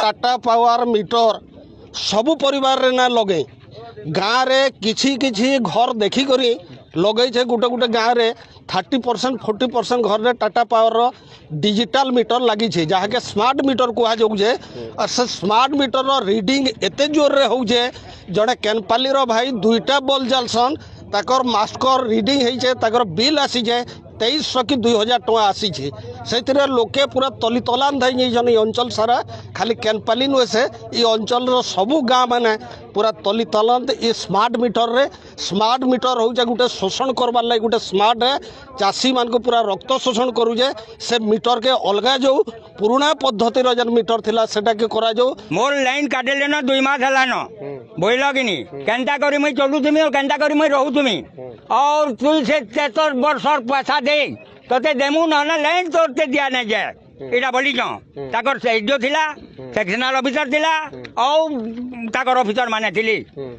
Tata power meter सबु परिवार रे ना लगे गाँव रे किछि किछि घर देखी करी लगे छे गुटे गुटे गाँव रे 30% 40% घर रे टाटा पावर रो डिजिटल मीटर लगी छे जहाँ के स्मार्ट मीटर कहा जाऊ छे और से स्मार्ट मीटर रो रीडिंग एते जोर रे हो छे जड़े केनपाली रो भाई 2टा बल जालसन ताकर मास्कर रीडिंग है छे ताकर बिल आसी छे 2300 कि 2000 टका आसी छे से लोके पूरा तली तलान धई जन अंचल सारा खाली केनपाली नुहे से ये अंचल सबू गाँ माने पूरा तली तलान स्मार्ट मीटर हो गोटे शोषण करवार लगे गोटे स्मार्ट है चाषी मान को पूरा रक्त शोषण करूजे से मीटर के अलगा जो पुराना पद्धति जन मीटर थिला सेटा के करा जो मोर लाइन काटेले न 2 मास हला न बोइल कि नी केनता करी मैं चलुथुमी और केनता करी मैं रहूथुमी और तू से 73 वर्ष पैसा दे तोते देमु न लाइन तोते दिया नहीं जाए इटा बोली ताकर जो थिला सेक्शनल ऑफिसर थिला और ताकर ऑफिसर माने थिली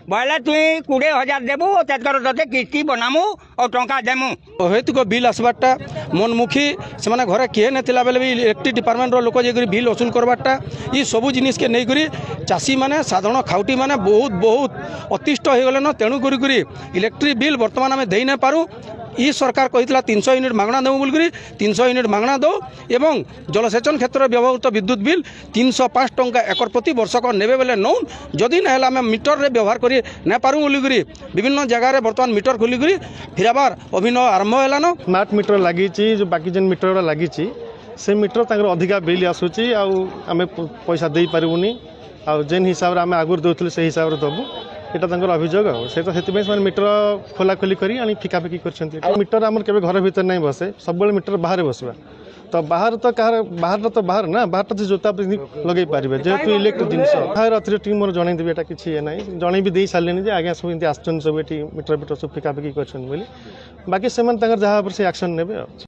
बोले तुई 20,000 देबू तेतर तोते किस्ती बनामु और टंका देमु हेतु को बिल आसबारटा मनमुखी से माने घरे किए नथिला बेले भी इलेक्ट्रिक डिपार्टमेंट रो लोक जे बिल वसूल करबारटा ई सबु जिनिस के नै करी चाषी माने साधारण खाउटी माने बहुत अतिष्ट हो गले न तेणु करी इलेक्ट्रिक बिल वर्तमान आम दे न पारू ई सरकार कही 300 यूनिट मागणा देव बोल 300 यूनिट मागणा दो एवं जलसेचन क्षेत्र व्यवहृत विद्युत बिल 305 टंका एकर प्रति वर्षक नेबे बेले नौ जदि ना आम मीटर रे व्यवहार करी ना पारू बोली विभिन्न जगह वर्तमान मीटर खोली फिर आबार अभिनव आरंभ है स्मार्ट मीटर लगी जो बाकी जेन मीटर लगी से मीटर तांकर अधिका बिल आसूची आम पैसा दे पारूनी आ जेन हिसाब से आम आगुरी दूसरे से हिसाब से दबू यहाँ अभियोग से मीटर खोला खोली कर फिकाफिकी कर मीटर आम के घर भर नहीं बसे सब मीटर बाहर बसवा तो बाहर तो कह बाहर ना बाहर तो जोता लगे पारे जेहेतु इलेक्ट्रिक जिनस बाहर अथॉरिटी मोर जनईदेवी एटा किसी ना जन भी दे सारे आज्ञा सब आसन सब ये मीटर फिटर सब फिकाफिकी कर बाकी से जहाँ से एक्शन ने।